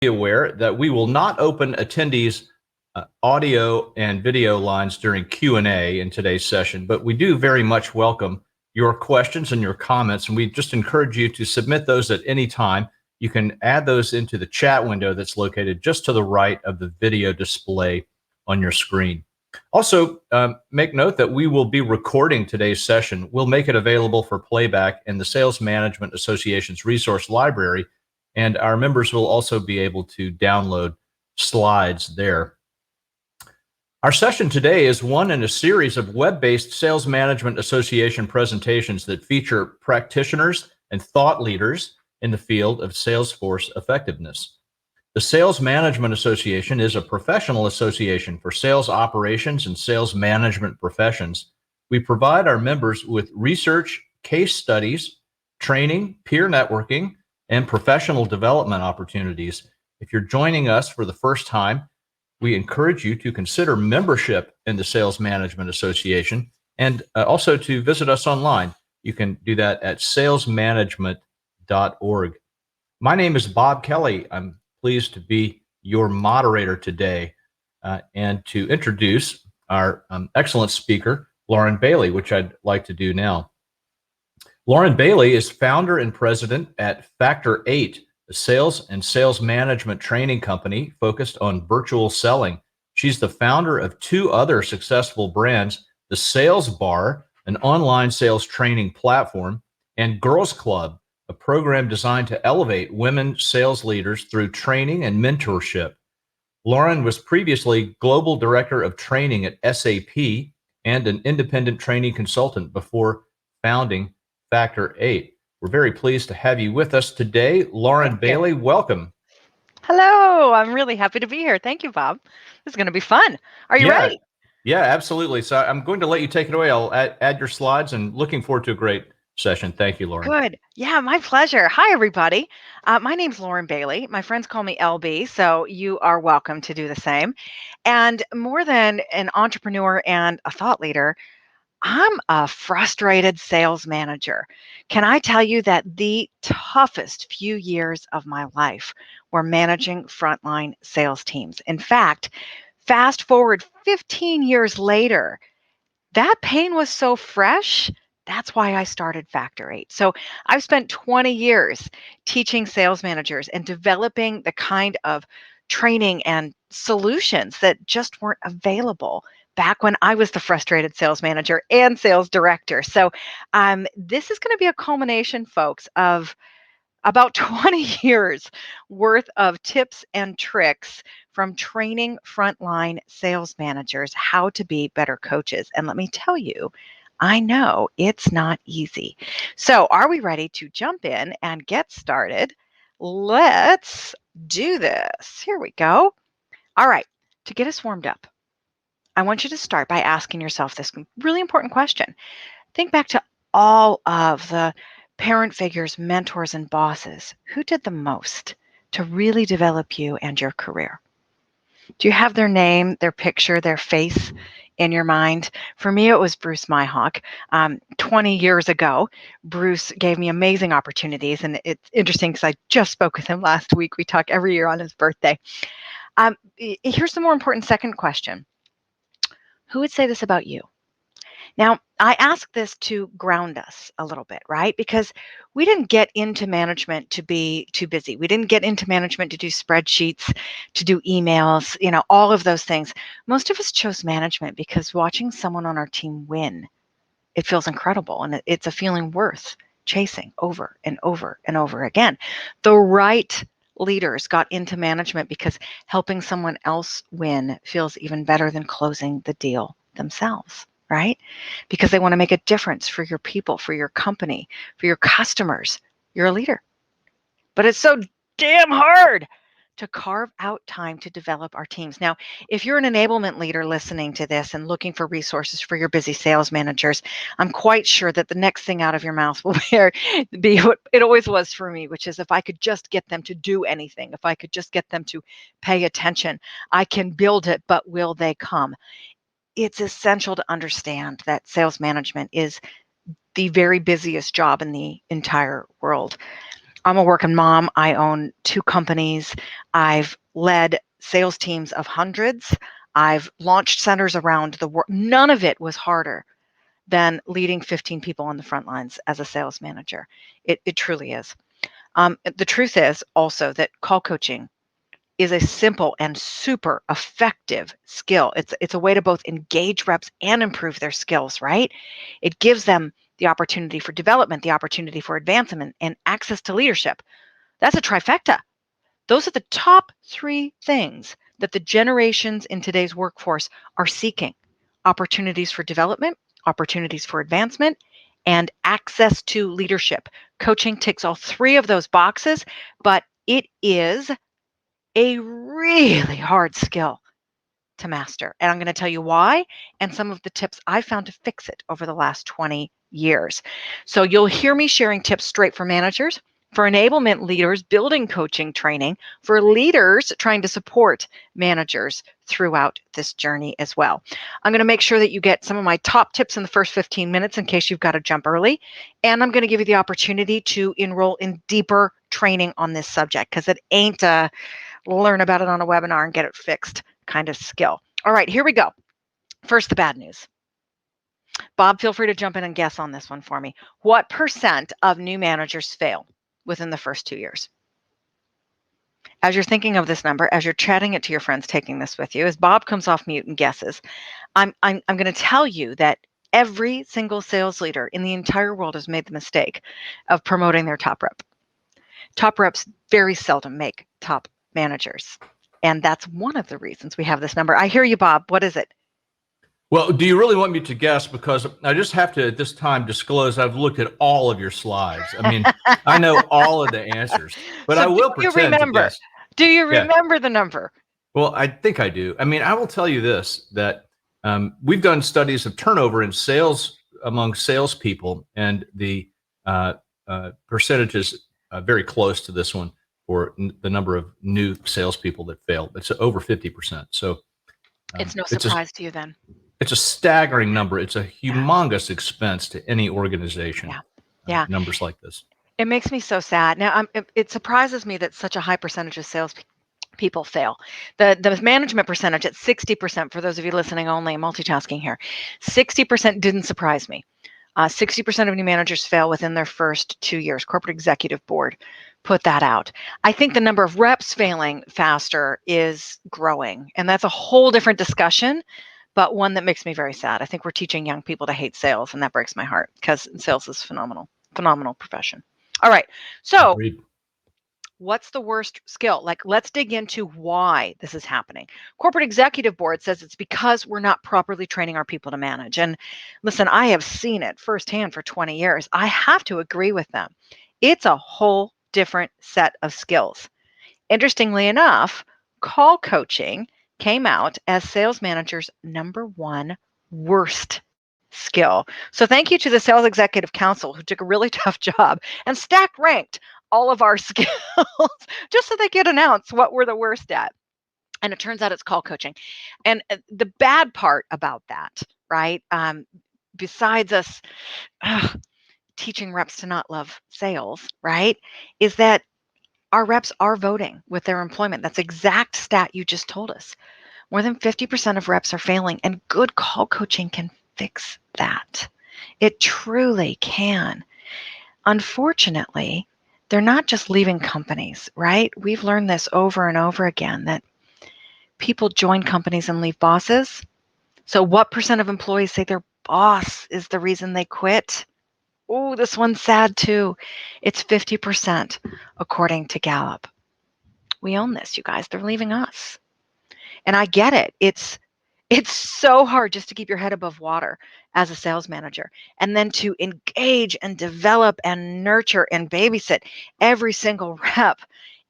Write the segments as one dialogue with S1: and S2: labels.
S1: Be aware that we will not open attendees' audio and video lines during Q&A in today's session, but we do very much welcome your questions and your comments, and we just encourage you to submit those at any time. You can add those into the chat window that's located just to the right of the video display on your screen. Also, make note that we will be recording today's session. We'll make it available for playback in the Sales Management Association's resource library, and our members will also be able to download slides there. Our session today is one in a series of web-based Sales Management Association presentations that feature practitioners and thought leaders in the field of Salesforce effectiveness. The Sales Management Association is a professional association for sales operations and sales management professions. We provide our members with research, case studies, training, peer networking, and professional development opportunities. If you're joining us for the first time, we encourage you to consider membership in the Sales Management Association and also to visit us online. You can do that at salesmanagement.org. My name is Bob Kelly. I'm pleased to be your moderator today and to introduce our excellent speaker, Lauren Bailey, which I'd like to do now. Lauren Bailey is founder and president at Factor 8, a sales and sales management training company focused on virtual selling. She's the founder of two other successful brands, the Sales Bar, an online sales training platform, and Girls Club, a program designed to elevate women sales leaders through training and mentorship. Lauren was previously Global Director of Training at SAP and an independent training consultant before founding Factor 8. We're very pleased to have you with us today. Lauren Bailey, welcome.
S2: Hello, I'm really happy to be here. Thank you, Bob. This is going to be fun. Are you ready?
S1: Yeah, absolutely. So I'm going to let you take it away. I'll add your slides and looking forward to a great session. Thank you, Lauren.
S2: Good. Yeah, my pleasure. Hi, everybody. My name's Lauren Bailey. My friends call me LB, so you are welcome to do the same. And more than an entrepreneur and a thought leader, I'm a frustrated sales manager. Can I tell you that the toughest few years of my life were managing frontline sales teams? In fact, fast forward 15 years later, that pain was so fresh. That's why I started Factor 8. So I've spent 20 years teaching sales managers and developing the kind of training and solutions that just weren't available back when I was the frustrated sales manager and sales director. So this is going to be a culmination, folks, of about 20 years worth of tips and tricks from training frontline sales managers how to be better coaches. And let me tell you, I know it's not easy. So are we ready to jump in and get started? Let's do this. Here we go. All right, to get us warmed up, I want you to start by asking yourself this really important question. Think back to all of the parent figures, mentors, and bosses. Who did the most to really develop you and your career? Do you have their name, their picture, their face in your mind? For me, it was Bruce Myhawk. 20 years ago, Bruce gave me amazing opportunities, and it's interesting because I just spoke with him last week. We talk every year on his birthday. Here's the more important second question. Who would say this about you? Now, I ask this to ground us a little bit, right? Because we didn't get into management to be too busy. We didn't get into management to do spreadsheets, to do emails, all of those things. Most of us chose management because watching someone on our team win, it feels incredible. And it's a feeling worth chasing over and over and over again. The right leaders got into management because helping someone else win feels even better than closing the deal themselves. Right? Because they want to make a difference for your people, for your company, for your customers. You're a leader. But it's so damn hard to carve out time to develop our teams. Now, if you're an enablement leader listening to this and looking for resources for your busy sales managers, I'm quite sure that the next thing out of your mouth will be what it always was for me, which is if I could just get them to do anything, if I could just get them to pay attention, I can build it, but will they come? It's essential to understand that sales management is the very busiest job in the entire world. I'm a working mom. I own 2 companies. I've led sales teams of hundreds. I've launched centers around the world. None of it was harder than leading 15 people on the front lines as a sales manager. It truly is. The truth is also that call coaching is a simple and super effective skill. It's a way to both engage reps and improve their skills, right? It gives them the opportunity for development, the opportunity for advancement, and access to leadership. That's a trifecta. Those are the top 3 things that the generations in today's workforce are seeking: opportunities for development, opportunities for advancement, and access to leadership. Coaching ticks all 3 of those boxes, but it is a really hard skill to master. And I'm going to tell you why and some of the tips I found to fix it over the last 20 years. So you'll hear me sharing tips straight for managers, for enablement leaders, building coaching training, for leaders trying to support managers throughout this journey as well. I'm going to make sure that you get some of my top tips in the first 15 minutes in case you've got to jump early. And I'm going to give you the opportunity to enroll in deeper training on this subject, because it ain't learn about it on a webinar and get it fixed kind of skill. All right, here we go. First, the bad news. Bob, feel free to jump in and guess on this one for me. What percent of new managers fail within the first 2 years? As you're thinking of this number, as you're chatting it to your friends, taking this with you, as Bob comes off mute and guesses, I'm going to tell you that every single sales leader in the entire world has made the mistake of promoting their top rep. Top reps very seldom make top managers. And that's one of the reasons we have this number. I hear you, Bob. What is it?
S1: Well, do you really want me to guess? Because I just have to at this time disclose I've looked at all of your slides. I mean, I know all of the answers, but
S2: So
S1: I
S2: do
S1: will
S2: you
S1: pretend to
S2: remember?
S1: guess.
S2: Do you
S1: Yeah.
S2: remember the number?
S1: Well, I think I do. I mean, I will tell you this, that we've done studies of turnover in sales among salespeople, and the percentage is very close to this one for the number of new salespeople that failed. It's over 50%. So
S2: It's no
S1: it's a
S2: surprise to you then.
S1: it's a staggering number. It's a humongous expense to any organization.
S2: Yeah. Yeah.
S1: Numbers like this.
S2: It makes me so sad. Now, it surprises me that such a high percentage of sales people fail. The management percentage at 60%, for those of you listening only, multitasking here, 60% didn't surprise me. 60% of new managers fail within their first 2 years. Corporate Executive Board put that out. I think the number of reps failing faster is growing, and that's a whole different discussion, but one that makes me very sad. I think we're teaching young people to hate sales, and that breaks my heart because sales is phenomenal profession. All right, so
S1: Agreed.
S2: what's the worst skill? Like, let's dig into why this is happening. Corporate Executive Board says it's because we're not properly training our people to manage. And listen, I have seen it firsthand for 20 years. I have to agree with them. It's a whole different set of skills. Interestingly enough, call coaching came out as sales managers' #1 worst skill. So thank you to the Sales Executive Council, who took a really tough job and stack ranked all of our skills just so they could announce what we're the worst at. And it turns out it's call coaching. And the bad part about that, right? Besides us teaching reps to not love sales, right, is that our reps are voting with their employment. That's exact stat you just told us. More than 50% of reps are failing, and good call coaching can fix that. It truly can. Unfortunately, they're not just leaving companies, right? We've learned this over and over again, that people join companies and leave bosses. So what percent of employees say their boss is the reason they quit? Oh, this one's sad too. It's 50%, according to Gallup. We own this, you guys. They're leaving us. And I get it. It's so hard just to keep your head above water as a sales manager, and then to engage and develop and nurture and babysit every single rep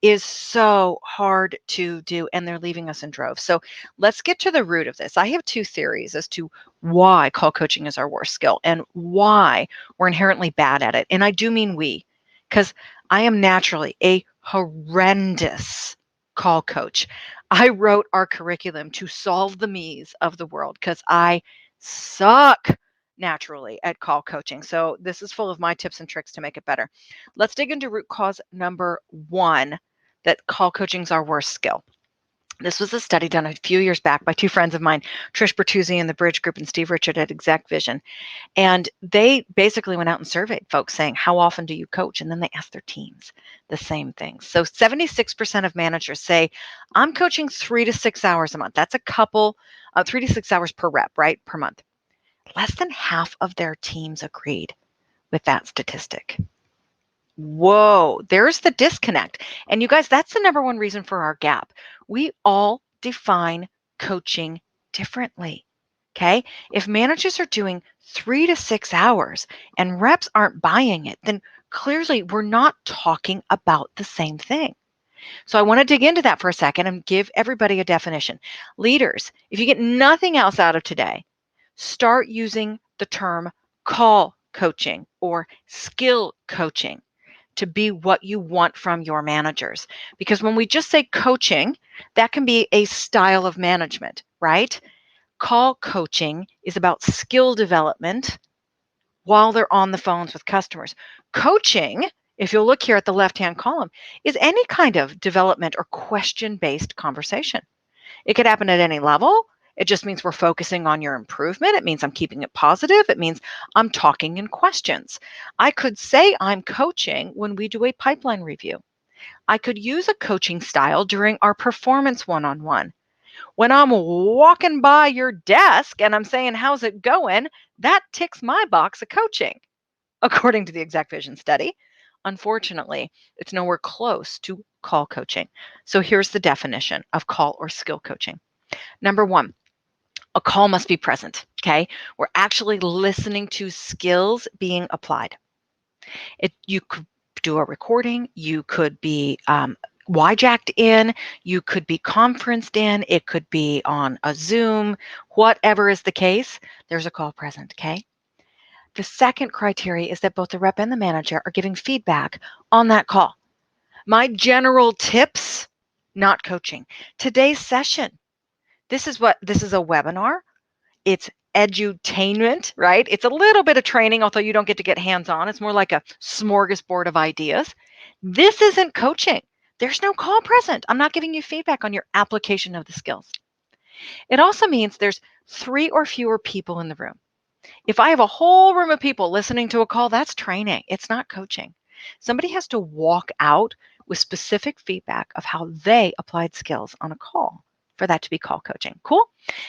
S2: is so hard to do, and they're leaving us in droves. So let's get to the root of this. I have 2 theories as to why call coaching is our worst skill and why we're inherently bad at it. And I do mean we, because I am naturally a horrendous call coach. I wrote our curriculum to solve the me's of the world because I suck. naturally at call coaching. So this is full of my tips and tricks to make it better. Let's dig into root cause number 1, that call coaching is our worst skill. This was a study done a few years back by 2 friends of mine, Trish Bertuzzi in the Bridge Group and Steve Richard at Exec Vision. And they basically went out and surveyed folks saying, how often do you coach? And then they asked their teams the same thing. So 76% of managers say, I'm coaching 3 to 6 hours a month. That's a couple, 3 to 6 hours per rep, right? Per month. Less than half of their teams agreed with that statistic. Whoa, there's the disconnect. And you guys, that's the number one reason for our gap. We all define coaching differently. Okay. If managers are doing 3 to 6 hours and reps aren't buying it, then clearly we're not talking about the same thing. So I want to dig into that for a second and give everybody a definition. Leaders, if you get nothing else out of today, start using the term call coaching or skill coaching to be what you want from your managers. Because when we just say coaching, that can be a style of management, right? Call coaching is about skill development while they're on the phones with customers. Coaching, if you'll look here at the left-hand column, is any kind of development or question-based conversation. It could happen at any level. It just means we're focusing on your improvement. It means I'm keeping it positive. It means I'm talking in questions. I could say I'm coaching when we do a pipeline review. I could use a coaching style during our performance one-on-one. When I'm walking by your desk and I'm saying, how's it going? That ticks my box of coaching, according to the Exec Vision study. Unfortunately, it's nowhere close to call coaching. So here's the definition of call or skill coaching. Number 1, a call must be present, okay? We're actually listening to skills being applied. You could do a recording, you could be YJacked in, you could be conferenced in, it could be on a Zoom, whatever is the case, there's a call present, okay? The second criteria is that both the rep and the manager are giving feedback on that call. My general tips, not coaching. Today's session, this is a webinar. It's edutainment, right? It's a little bit of training, although you don't get to get hands-on. It's more like a smorgasbord of ideas. This isn't coaching. There's no call present. I'm not giving you feedback on your application of the skills. It also means there's 3 or fewer people in the room. If I have a whole room of people listening to a call, that's training. It's not coaching. Somebody has to walk out with specific feedback of how they applied skills on a call for that to be call coaching. Cool?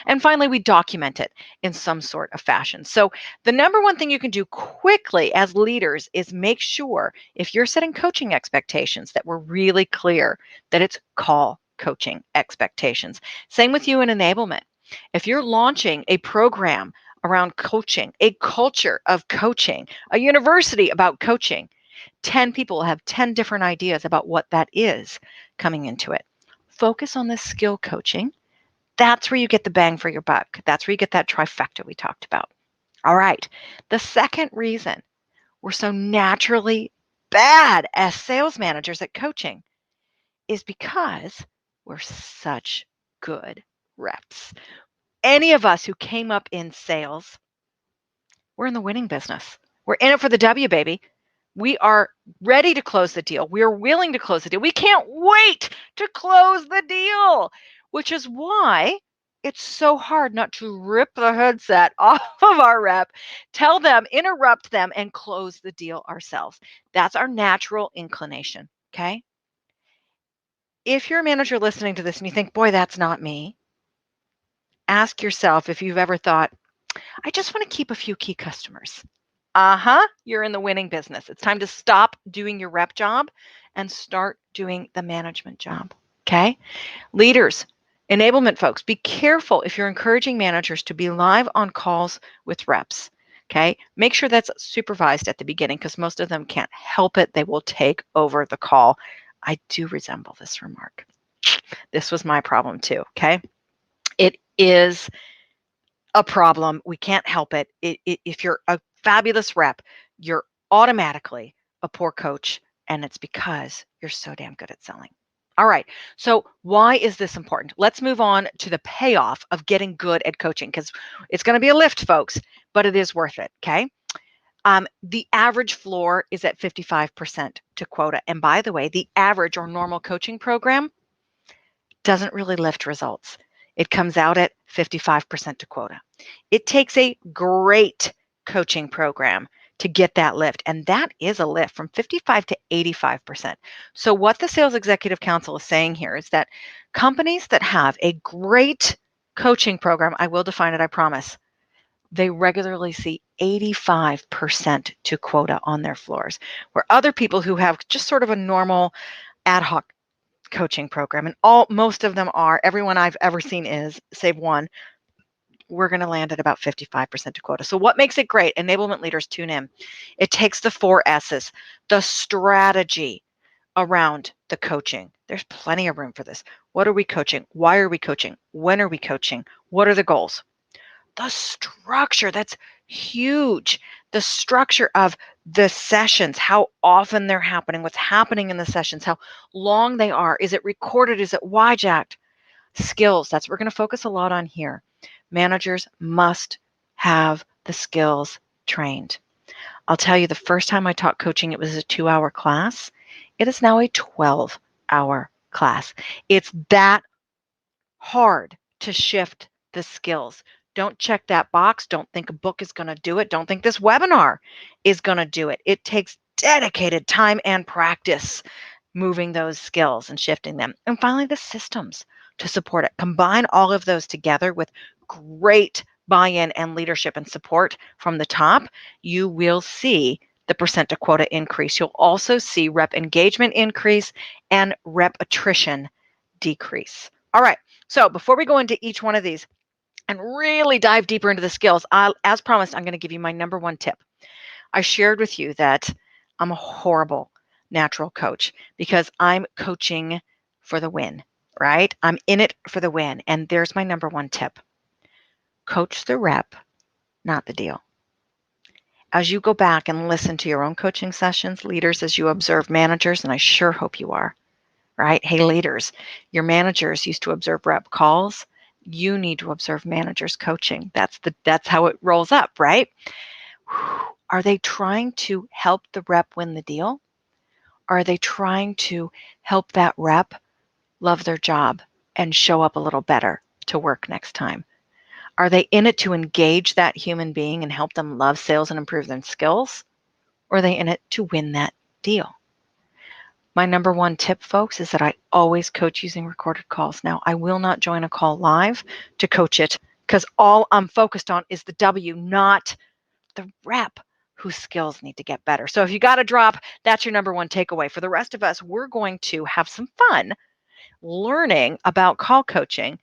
S2: And finally, we document it in some sort of fashion. So the number one thing you can do quickly as leaders is make sure if you're setting coaching expectations that we're really clear that it's call coaching expectations. Same with you in enablement. If you're launching a program around coaching, a culture of coaching, a university about coaching, 10 people have 10 different ideas about what that is coming into it. Focus on the skill coaching. That's where you get the bang for your buck. That's where you get that trifecta we talked about. All right. The second reason we're so naturally bad as sales managers at coaching is because we're such good reps. Any of us who came up in sales, we're in the winning business. We're in it for the W, baby. We are ready to close the deal. We are willing to close the deal. We can't wait to close the deal, which is why it's so hard not to rip the headset off of our rep, tell them, interrupt them, and close the deal ourselves. That's our natural inclination, okay? If you're a manager listening to this and you think, boy, that's not me, ask yourself if you've ever thought, I just want to keep a few key customers. You're in the winning business. It's time to stop doing your rep job and start doing the management job. Okay? Leaders, enablement folks, be careful if you're encouraging managers to be live on calls with reps. Okay? Make sure that's supervised at the beginning because most of them can't help it. They will take over the call. I do resemble this remark. This was my problem too. Okay? It is a problem. We can't help it. If you're a fabulous rep, you're automatically a poor coach, and it's because you're so damn good at selling. All right. So why is this important? Let's move on to the payoff of getting good at coaching, because it's going to be a lift, folks, but it is worth it. Okay. The average floor is at 55% to quota. And by the way, the average or normal coaching program doesn't really lift results. It comes out at 55% to quota. It takes a great coaching program to get that lift. And that is a lift from 55 to 85%. So what the Sales Executive Council is saying here is that companies that have a great coaching program, I will define it, I promise, they regularly see 85% to quota on their floors, where other people who have just sort of a normal ad hoc coaching program, and most of them are, everyone I've ever seen is, save one, we're going to land at about 55% to quota. So what makes it great? Enablement leaders, tune in. It takes the 4 S's, the strategy around the coaching. There's plenty of room for this. What are we coaching? Why are we coaching? When are we coaching? What are the goals? The structure, that's huge. The structure of the sessions, how often they're happening, what's happening in the sessions, how long they are. Is it recorded? Is it hijacked? Skills, that's what we're going to focus a lot on here. Managers must have the skills trained. I'll tell you, the first time I taught coaching, it was a 2-hour class. It is now a 12-hour class. It's that hard to shift the skills. Don't check that box. Don't think a book is going to do it. Don't think this webinar is going to do it. It takes dedicated time and practice moving those skills and shifting them. And finally, the systems to support it. Combine all of those together with great buy-in and leadership and support from the top, you will see the percent to quota increase. You'll also see rep engagement increase and rep attrition decrease. All right. So before we go into each one of these and really dive deeper into the skills, as promised, I'm going to give you my number 1 tip. I shared with you that I'm a horrible natural coach because I'm coaching for the win, right? I'm in it for the win. And there's my number 1 tip. Coach the rep, not the deal. As you go back and listen to your own coaching sessions, leaders, as you observe managers, and I sure hope you are, right? Hey, leaders, your managers used to observe rep calls. You need to observe managers coaching. That's how it rolls up, right? Are they trying to help the rep win the deal? Are they trying to help that rep love their job and show up a little better to work next time? Are they in it to engage that human being and help them love sales and improve their skills? Or are they in it to win that deal? My number 1 tip, folks, is that I always coach using recorded calls. Now, I will not join a call live to coach it because all I'm focused on is the W, not the rep whose skills need to get better. So if you got to drop, that's your number 1 takeaway. For the rest of us, we're going to have some fun learning about call coaching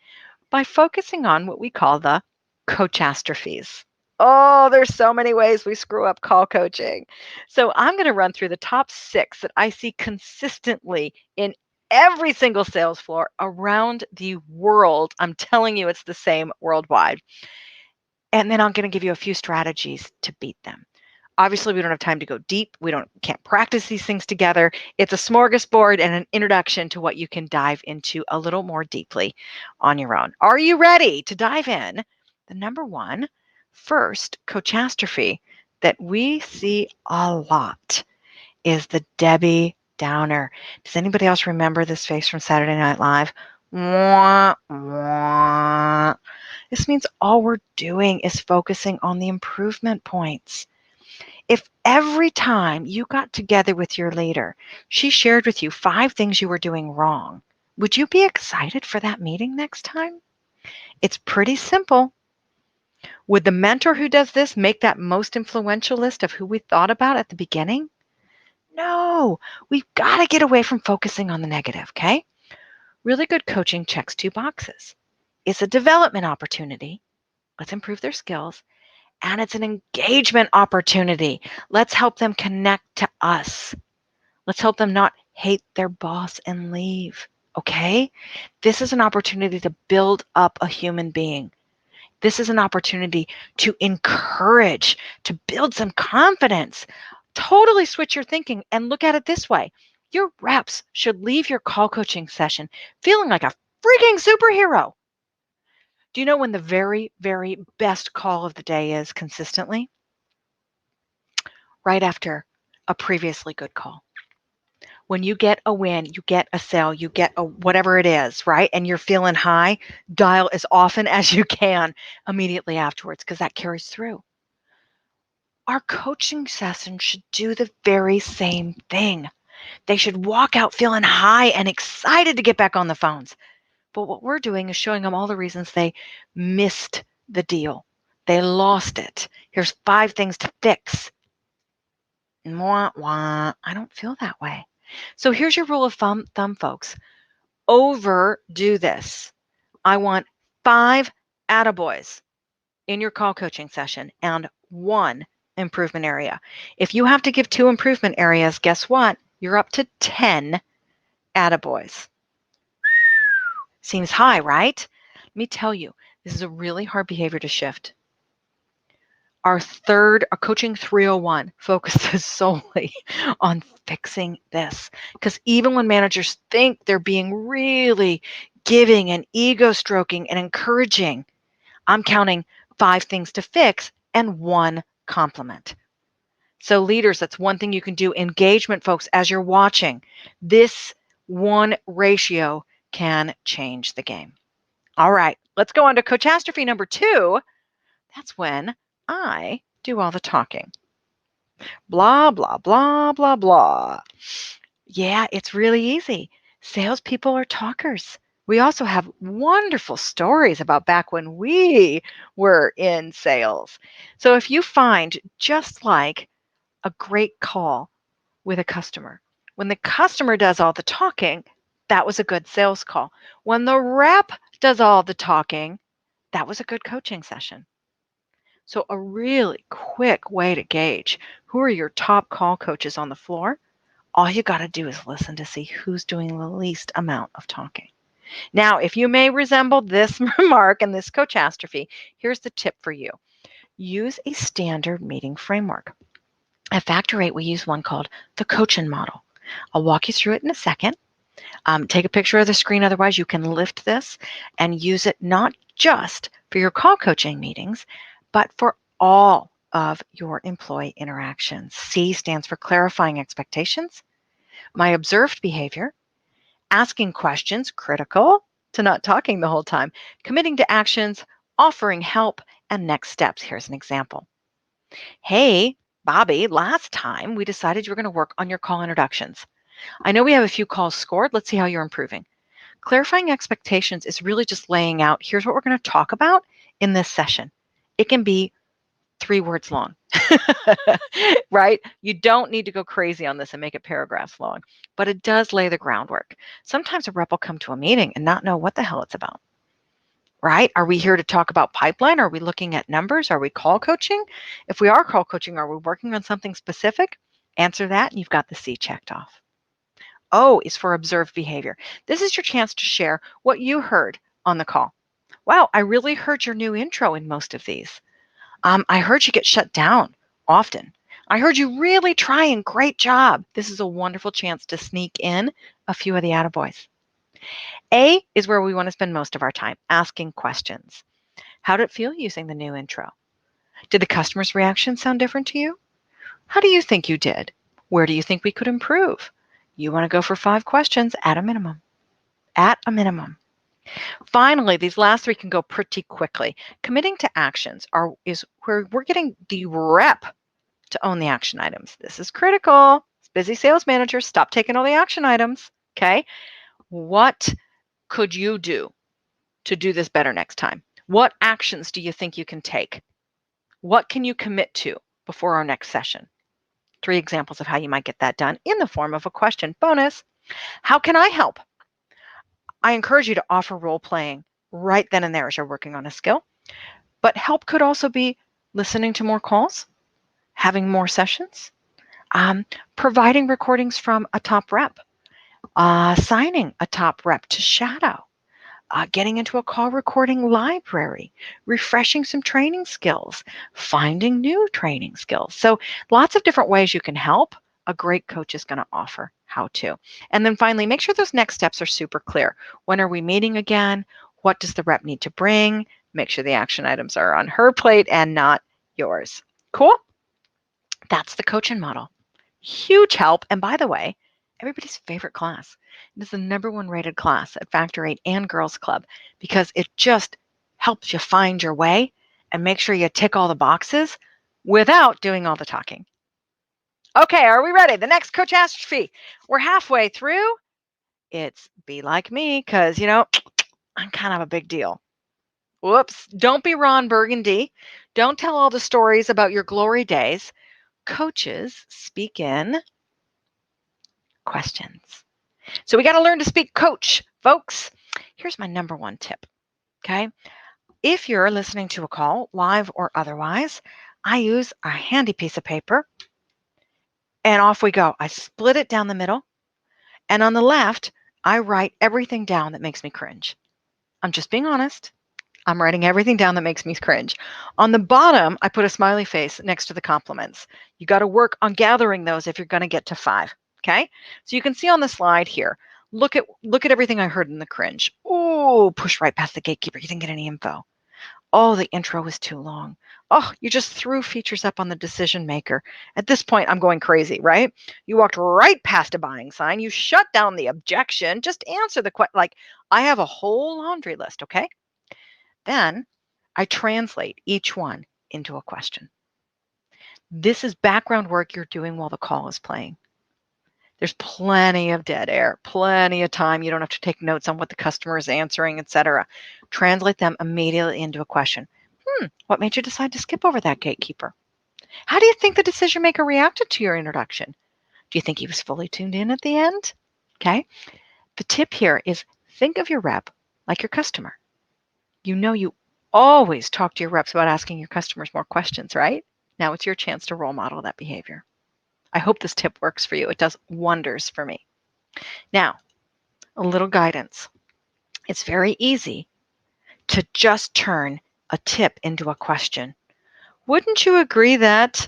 S2: by focusing on what we call the Cochastrophies. Oh, there's so many ways we screw up call coaching. So I'm going to run through the top 6 that I see consistently in every single sales floor around the world. I'm telling you, it's the same worldwide. And then I'm going to give you a few strategies to beat them. Obviously, we don't have time to go deep. Can't practice these things together. It's a smorgasbord and an introduction to what you can dive into a little more deeply on your own. Are you ready to dive in? The number 1 first Cochastrophe that we see a lot is the Debbie Downer. Does anybody else remember this face from Saturday Night Live? Wah, wah. This means all we're doing is focusing on the improvement points. If every time you got together with your leader, she shared with you 5 things you were doing wrong, would you be excited for that meeting next time? It's pretty simple. Would the mentor who does this make that most influential list of who we thought about at the beginning? No, we've got to get away from focusing on the negative, okay? Really good coaching checks 2 boxes. It's a development opportunity. Let's improve their skills. And it's an engagement opportunity. Let's help them connect to us. Let's help them not hate their boss and leave, okay? This is an opportunity to build up a human being. This is an opportunity to encourage, to build some confidence. Totally switch your thinking and look at it this way. Your reps should leave your call coaching session feeling like a freaking superhero. Do you know when the very, very best call of the day is consistently? Right after a previously good call. When you get a win, you get a sale, you get a whatever it is, right? And you're feeling high, dial as often as you can immediately afterwards because that carries through. Our coaching session should do the very same thing. They should walk out feeling high and excited to get back on the phones. But what we're doing is showing them all the reasons they missed the deal. They lost it. Here's 5 things to fix. Wah, wah. I don't feel that way. So here's your rule of thumb, folks. Overdo this. I want 5 attaboys in your call coaching session and 1 improvement area. If you have to give 2 improvement areas, guess what? You're up to 10 attaboys. Seems high, right? Let me tell you, this is a really hard behavior to shift. Our coaching 301 focuses solely on fixing this. Because even when managers think they're being really giving and ego stroking and encouraging, I'm counting 5 things to fix and 1 compliment. So leaders, that's one thing you can do. Engagement, folks, as you're watching, this 1 ratio can change the game. All right, let's go on to Cochastrophe number 2. That's when I do all the talking. Blah, blah, blah, blah, blah. Yeah, it's really easy. Salespeople are talkers. We also have wonderful stories about back when we were in sales. So if you find just like a great call with a customer, when the customer does all the talking, that was a good sales call. When the rep does all the talking, that was a good coaching session. So a really quick way to gauge who are your top call coaches on the floor, all you got to do is listen to see who's doing the least amount of talking. Now, if you may resemble this remark and this coachastrophe, here's the tip for you. Use a standard meeting framework. At Factor 8, we use one called the Cochin model. I'll walk you through it in a second. Take a picture of the screen, otherwise you can lift this and use it not just for your call coaching meetings, but for all of your employee interactions. C stands for clarifying expectations, my observed behavior, asking questions, critical to not talking the whole time, committing to actions, offering help, and next steps. Here's an example. Hey, Bobby, last time we decided you were going to work on your call introductions. I know we have a few calls scored. Let's see how you're improving. Clarifying expectations is really just laying out, here's what we're going to talk about in this session. It can be 3 words long, right? You don't need to go crazy on this and make it paragraphs long, but it does lay the groundwork. Sometimes a rep will come to a meeting and not know what the hell it's about, right? Are we here to talk about pipeline? Are we looking at numbers? Are we call coaching? If we are call coaching, are we working on something specific? Answer that and you've got the C checked off. O is for observed behavior. This is your chance to share what you heard on the call. Wow, I really heard your new intro in most of these. I heard you get shut down often. I heard you really trying. Great job. This is a wonderful chance to sneak in a few of the attaboys. A is where we want to spend most of our time, asking questions. How did it feel using the new intro? Did the customer's reaction sound different to you? How do you think you did? Where do you think we could improve? You want to go for 5 questions at a minimum. At a minimum. Finally, these last 3 can go pretty quickly. Committing to actions is where we're getting the rep to own the action items. This is critical. Busy sales managers, stop taking all the action items. Okay. What could you do to do this better next time? What actions do you think you can take? What can you commit to before our next session? 3 examples of how you might get that done in the form of a question. Bonus. How can I help? I encourage you to offer role playing right then and there as you're working on a skill. But help could also be listening to more calls, having more sessions, providing recordings from a top rep, assigning a top rep to shadow, getting into a call recording library, refreshing some training skills, finding new training skills. So lots of different ways you can help. A great coach is going to offer. how to. And then finally, make sure those next steps are super clear. When are we meeting again? What does the rep need to bring? Make sure the action items are on her plate and not yours. Cool? That's the coaching model. Huge help. And by the way, everybody's favorite class. It is the #1 rated class at Factor 8 and Girls Club because it just helps you find your way and make sure you tick all the boxes without doing all the talking. Okay, are we ready? The next Cochastrophe. We're halfway through. It's be like me because, I'm kind of a big deal. Whoops. Don't be Ron Burgundy. Don't tell all the stories about your glory days. Coaches speak in questions. So we got to learn to speak coach, folks. Here's my #1 tip. Okay. If you're listening to a call, live or otherwise, I use a handy piece of paper and off we go. I split it down the middle. And on the left, I write everything down that makes me cringe. I'm just being honest. I'm writing everything down that makes me cringe. On the bottom, I put a smiley face next to the compliments. You got to work on gathering those if you're going to get to 5. Okay? So you can see on the slide here. Look at everything I heard in the cringe. Oh, push right past the gatekeeper. You didn't get any info. Oh, the intro was too long. Oh, you just threw features up on the decision maker. At this point, I'm going crazy, right? You walked right past a buying sign. You shut down the objection. Just answer the question. Like, I have a whole laundry list, okay? Then I translate each one into a question. This is background work you're doing while the call is playing. There's plenty of dead air, plenty of time. You don't have to take notes on what the customer is answering, etc. Translate them immediately into a question. What made you decide to skip over that gatekeeper? How do you think the decision maker reacted to your introduction? Do you think he was fully tuned in at the end? Okay. The tip here is think of your rep like your customer. You always talk to your reps about asking your customers more questions, right? Now it's your chance to role model that behavior. I hope this tip works for you. It does wonders for me. Now, a little guidance. It's very easy to just turn a tip into a question. Wouldn't you agree that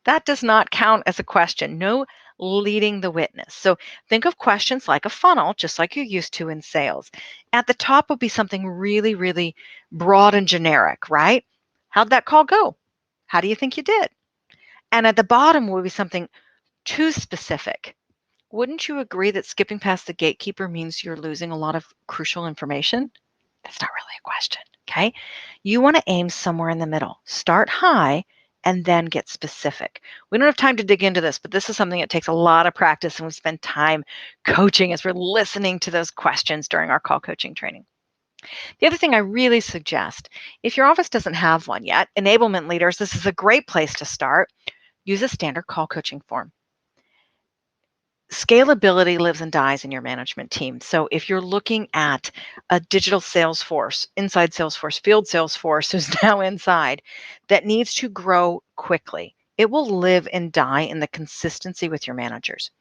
S2: that does not count as a question? No leading the witness. So think of questions like a funnel, just like you're used to in sales. At the top will be something really, really broad and generic, right? How'd that call go? How do you think you did? And at the bottom will be something too specific. Wouldn't you agree that skipping past the gatekeeper means you're losing a lot of crucial information? That's not really a question, okay? You want to aim somewhere in the middle. Start high and then get specific. We don't have time to dig into this, but this is something that takes a lot of practice, and we spend time coaching as we're listening to those questions during our call coaching training. The other thing I really suggest, if your office doesn't have one yet, enablement leaders, this is a great place to start. Use a standard call coaching form. Scalability lives and dies in your management team. So if you're looking at a digital Salesforce, inside Salesforce, field Salesforce who's now inside, that needs to grow quickly, it will live and die in the consistency with your managers.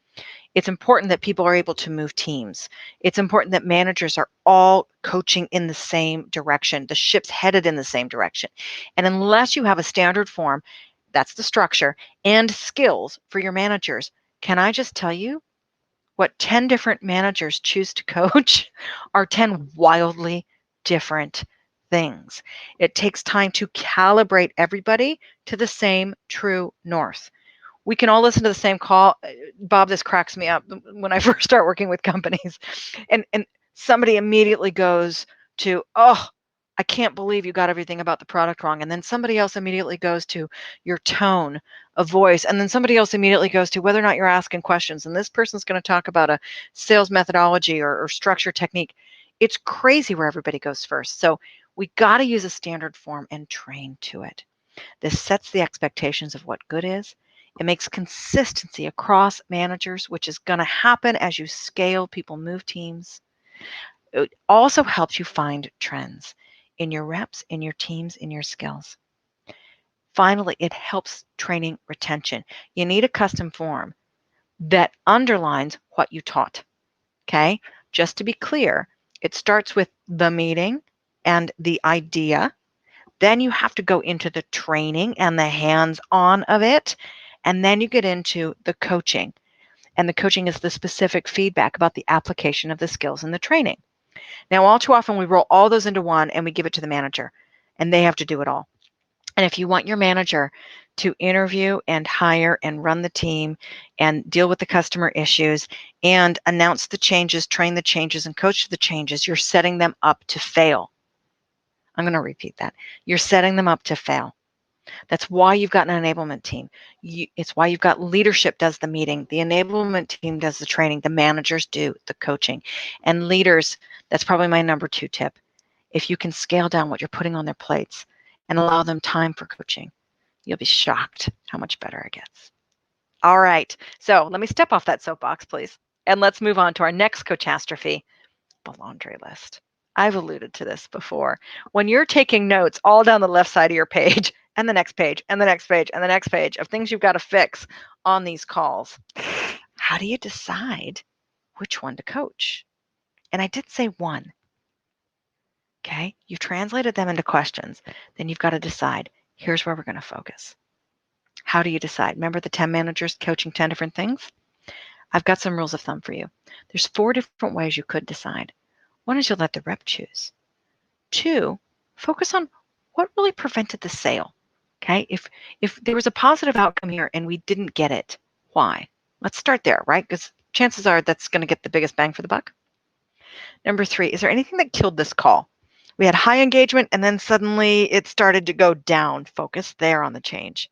S2: It's important that people are able to move teams. It's important that managers are all coaching in the same direction. The ship's headed in the same direction. And unless you have a standard form, that's the structure, and skills for your managers, can I just tell you what 10 different managers choose to coach are 10 wildly different things. It takes time to calibrate everybody to the same true north. We can all listen to the same call. Bob, this cracks me up when I first start working with companies. And somebody immediately goes to, oh, I can't believe you got everything about the product wrong. And then somebody else immediately goes to your tone of voice. And then somebody else immediately goes to whether or not you're asking questions. And this person's going to talk about a sales methodology or structure technique. It's crazy where everybody goes first. So we got to use a standard form and train to it. This sets the expectations of what good is. It makes consistency across managers, which is going to happen as you scale, people move teams. It also helps you find trends in your reps, in your teams, in your skills. Finally, it helps training retention. You need a custom form that underlines what you taught. Okay? Just to be clear, it starts with the meeting and the idea. Then you have to go into the training and the hands-on of it. And then you get into the coaching. And the coaching is the specific feedback about the application of the skills in the training. Now, all too often we roll all those into one and we give it to the manager, and they have to do it all. And if you want your manager to interview and hire and run the team and deal with the customer issues and announce the changes, train the changes, and coach the changes, you're setting them up to fail. I'm going to repeat that. You're setting them up to fail. That's why you've got an enablement team. It's why you've got leadership does the meeting. The enablement team does the training. The managers do the coaching. And leaders, that's probably my number 2 tip. If you can scale down what you're putting on their plates and allow them time for coaching, you'll be shocked how much better it gets. All right. So let me step off that soapbox, please. And let's move on to our next catastrophe, the laundry list. I've alluded to this before. When you're taking notes all down the left side of your page and the next page and the next page and the next page of things you've got to fix on these calls, how do you decide which one to coach? And I did say one. Okay, you've translated them into questions. Then you've got to decide, here's where we're going to focus. How do you decide? Remember the 10 managers coaching 10 different things? I've got some rules of thumb for you. There's 4 different ways you could decide. One is you'll let the rep choose. 2, focus on what really prevented the sale. Okay, if there was a positive outcome here and we didn't get it, why? Let's start there, right? Because chances are that's going to get the biggest bang for the buck. Number 3, is there anything that killed this call? We had high engagement and then suddenly it started to go down. Focus there on the change.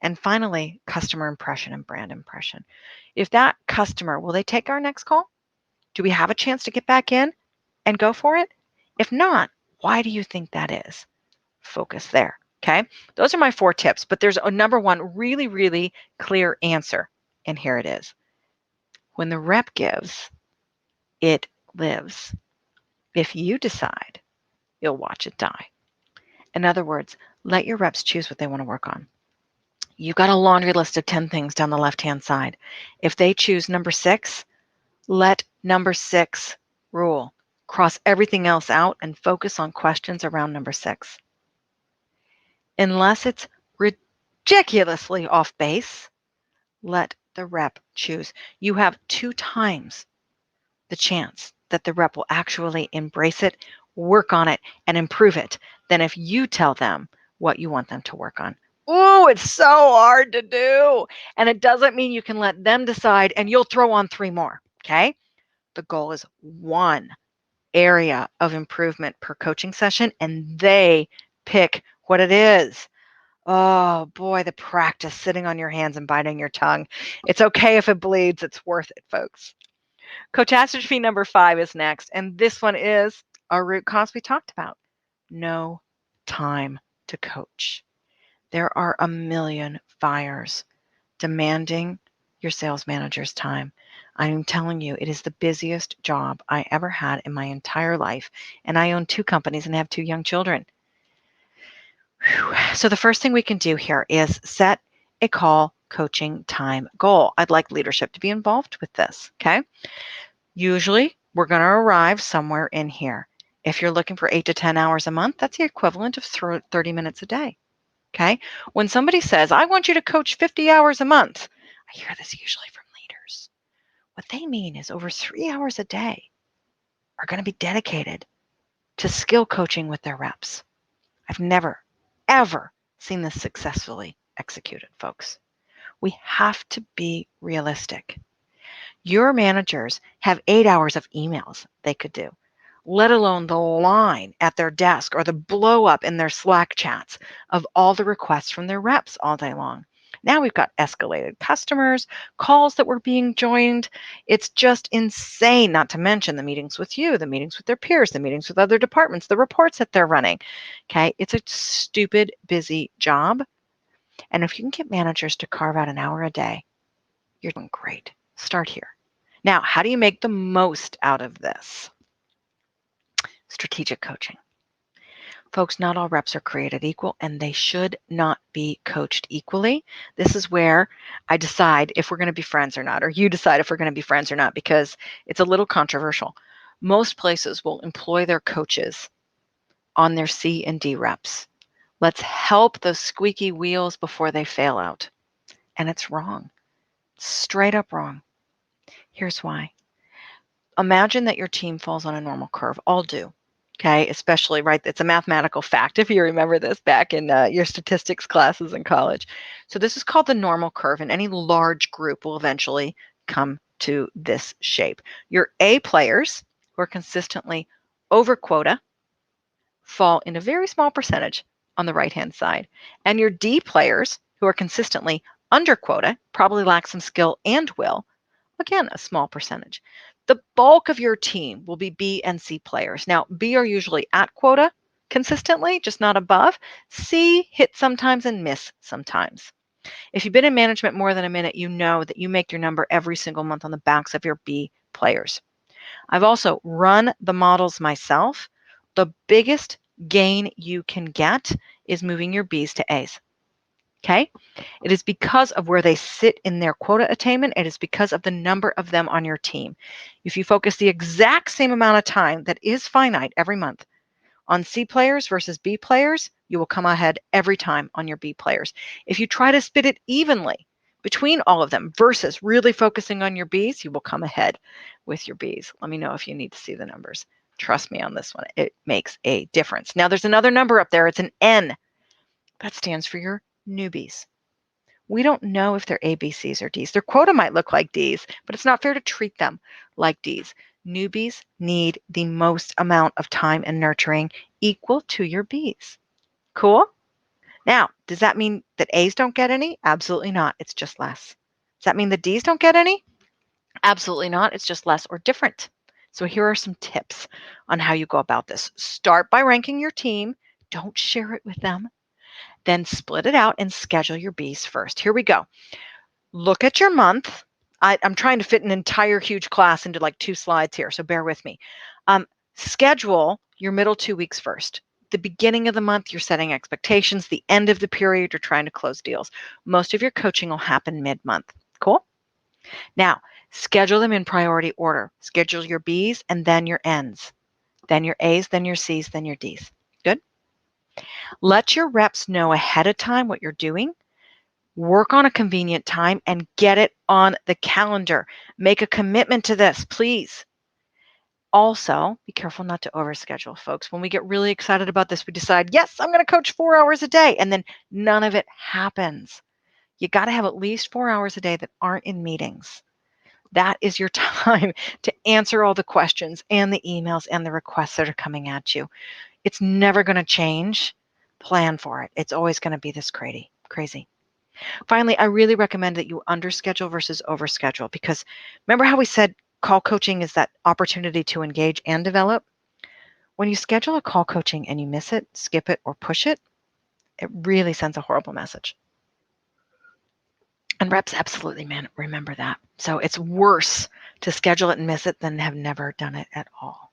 S2: And finally, customer impression and brand impression. If that customer, will they take our next call? Do we have a chance to get back in and go for it? If not, why do you think that is? Focus there. Okay. Those are my 4 tips, but there's a number 1 really, really clear answer. And here it is. When the rep gives, it lives. If you decide, you'll watch it die. In other words, let your reps choose what they want to work on. You've got a laundry list of 10 things down the left-hand side. If they choose number 6, let number 6 rule. Cross everything else out and focus on questions around number 6. Unless it's ridiculously off base, let the rep choose. You have 2 times the chance that the rep will actually embrace it, work on it, and improve it than if you tell them what you want them to work on. Ooh, it's so hard to do. And it doesn't mean you can let them decide and you'll throw on 3 more, okay? The goal is 1 area of improvement per coaching session, and they pick what it is. Oh boy, the practice sitting on your hands and biting your tongue. It's okay if it bleeds. It's worth it, folks. Catastrophe number 5 is next, and this one is our root cause we talked about. No time to coach. There are a million fires demanding your sales manager's time. I'm telling you, it is the busiest job I ever had in my entire life, and I own 2 companies and have 2 young children. Whew. So the first thing we can do here is set a call coaching time goal. I'd like leadership to be involved with this, okay? Usually, we're going to arrive somewhere in here. If you're looking for 8 to 10 hours a month, that's the equivalent of 30 minutes a day. Okay. When somebody says, I want you to coach 50 hours a month, I hear this usually from leaders. What they mean is over 3 hours a day are going to be dedicated to skill coaching with their reps. I've never, ever seen this successfully executed, folks. We have to be realistic. Your managers have 8 hours of emails they could do, let alone the line at their desk or the blow up in their Slack chats of all the requests from their reps all day long. Now we've got escalated customers, calls that were being joined. It's just insane, not to mention the meetings with you, the meetings with their peers, the meetings with other departments, the reports that they're running. Okay, it's a stupid, busy job. And if you can get managers to carve out an hour a day, you're doing great. Start here. Now, how do you make the most out of this? Strategic coaching. Folks, not all reps are created equal, and they should not be coached equally. This is where I decide if we're going to be friends or not, or you decide if we're going to be friends or not, because it's a little controversial. Most places will employ their coaches on their C and D reps. Let's help those squeaky wheels before they fail out. And it's wrong. Straight up wrong. Here's why. Imagine that your team falls on a normal curve. All do. Okay, especially, right? It's a mathematical fact if you remember this back in your statistics classes in college. So this is called the normal curve, and any large group will eventually come to this shape. Your A players who are consistently over quota fall in a very small percentage on the right-hand side. And your D players who are consistently under quota, probably lack some skill and will, again, a small percentage. The bulk of your team will be B and C players. Now, B are usually at quota consistently, just not above. C hit sometimes and miss sometimes. If you've been in management more than a minute, you know that you make your number every single month on the backs of your B players. I've also run the models myself. The biggest gain you can get is moving your Bs to As. Okay? It is because of where they sit in their quota attainment. It is because of the number of them on your team. If you focus the exact same amount of time that is finite every month on C players versus B players, you will come ahead every time on your B players. If you try to split it evenly between all of them versus really focusing on your Bs, you will come ahead with your Bs. Let me know if you need to see the numbers. Trust me on this one. It makes a difference. Now there's another number up there. It's an N. That stands for your newbies. We don't know if they're A, B, Cs, or Ds. Their quota might look like Ds, but it's not fair to treat them like Ds. Newbies need the most amount of time and nurturing equal to your Bs. Cool? Now, does that mean that As don't get any? Absolutely not. It's just less. Does that mean the Ds don't get any? Absolutely not. It's just less or different. So here are some tips on how you go about this. Start by ranking your team. Don't share it with them. Then split it out and schedule your Bs first. Here we go. Look at your month. I'm trying to fit an entire huge class into like 2 slides here, so bear with me. Schedule your middle 2 weeks first. The beginning of the month, you're setting expectations. The end of the period, you're trying to close deals. Most of your coaching will happen mid-month. Cool? Now, schedule them in priority order. Schedule your Bs and then your Ns, then your As, then your Cs, then your Ds. Good? Let your reps know ahead of time what you're doing. Work on a convenient time and get it on the calendar. Make a commitment to this, please. Also, be careful not to overschedule, folks. When we get really excited about this, we decide, yes, I'm going to coach 4 hours a day, and then none of it happens. You got to have at least 4 hours a day that aren't in meetings. That is your time to answer all the questions and the emails and the requests that are coming at you. It's never going to change. Plan for it. It's always going to be this crazy. Finally, I really recommend that you underschedule versus overschedule, because remember how we said call coaching is that opportunity to engage and develop? When you schedule a call coaching and you miss it, skip it, or push it, it really sends a horrible message. And reps absolutely remember that. So it's worse to schedule it and miss it than have never done it at all.